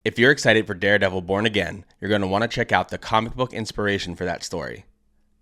If you're excited for Daredevil Born Again, you're going to want to check out the comic book inspiration for that story.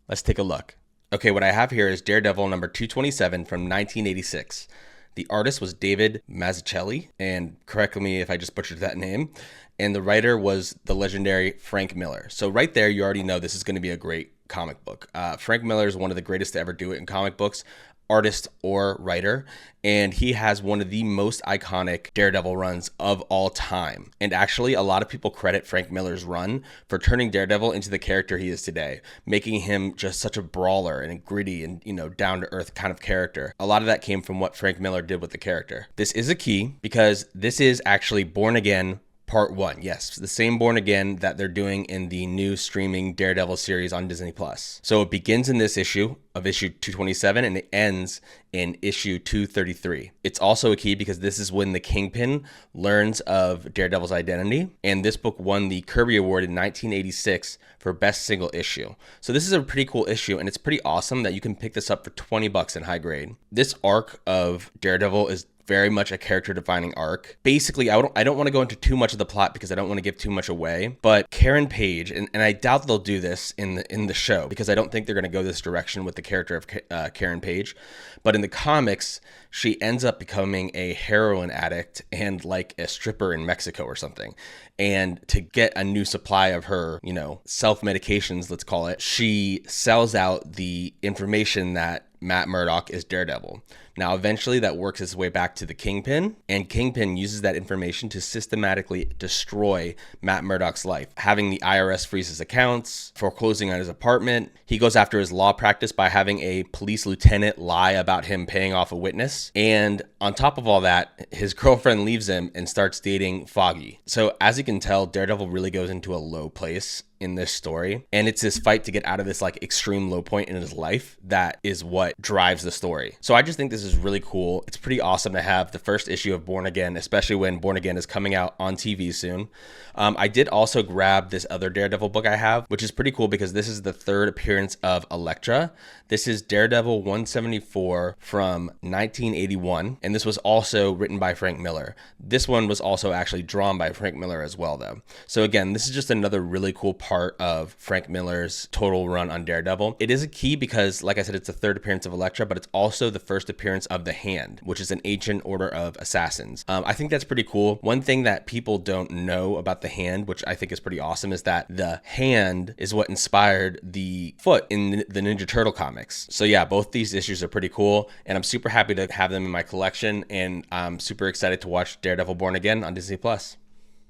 Let's take a look. Okay, what I have here is Daredevil number 227 from 1986. The artist was David Mazzucchelli, and correct me if I just butchered that name, and the writer was the legendary Frank Miller. So right there, you already know this is going to be a great comic book. Frank Miller is one of the greatest to ever do it in comic books, artist or writer, and he has one of the most iconic Daredevil runs of all time. And actually, a lot of people credit Frank Miller's run for turning Daredevil into the character he is today, making him just such a brawler and a gritty and, down to earth kind of character. A lot of that came from what Frank Miller did with the character. This is a key because this is actually Born Again Part 1. Yes, the same Born Again that they're doing in the new streaming Daredevil series on Disney+. So it begins in this issue of issue 227 and it ends in issue 233. It's also a key because this is when the Kingpin learns of Daredevil's identity, and this book won the Kirby Award in 1986 for best single issue. So this is a pretty cool issue, and it's pretty awesome that you can pick this up for $20 in high grade. This arc of Daredevil is very much a character defining arc. Basically, I don't want to go into too much of the plot because I don't want to give too much away, but Karen Page, and I doubt they'll do this in the show because I don't think they're going to go this direction with the character of Karen Page, but in the comics, she ends up becoming a heroin addict and like a stripper in Mexico or something. And to get a new supply of her, self-medications, let's call it, she sells out the information that Matt Murdock is Daredevil. Now, eventually that works its way back to the Kingpin, and Kingpin uses that information to systematically destroy Matt Murdock's life, having the IRS freeze his accounts, foreclosing on his apartment. He goes after his law practice by having a police lieutenant lie about him paying off a witness. And on top of all that, his girlfriend leaves him and starts dating Foggy. So as you can tell, Daredevil really goes into a low place in this story, and it's this fight to get out of this like extreme low point in his life that is what drives the story. So I just think this is really cool. It's pretty awesome to have the first issue of Born Again, especially when Born Again is coming out on TV soon. I did also grab this other Daredevil book I have, which is pretty cool because this is the third appearance of Elektra. This is Daredevil 174 from 1981, and this was also written by Frank Miller. This one was also actually drawn by Frank Miller as well, though. So again, this is just another really cool part of Frank Miller's total run on Daredevil. It is a key because, like I said, it's the third appearance of Elektra, but it's also the first appearance of the Hand, which is an ancient order of assassins. I think that's pretty cool. One thing that people don't know about the Hand, which I think is pretty awesome, is that the Hand is what inspired the Foot in the Ninja Turtle comics. So yeah, both these issues are pretty cool, and I'm super happy to have them in my collection, and I'm super excited to watch Daredevil Born Again on Disney+.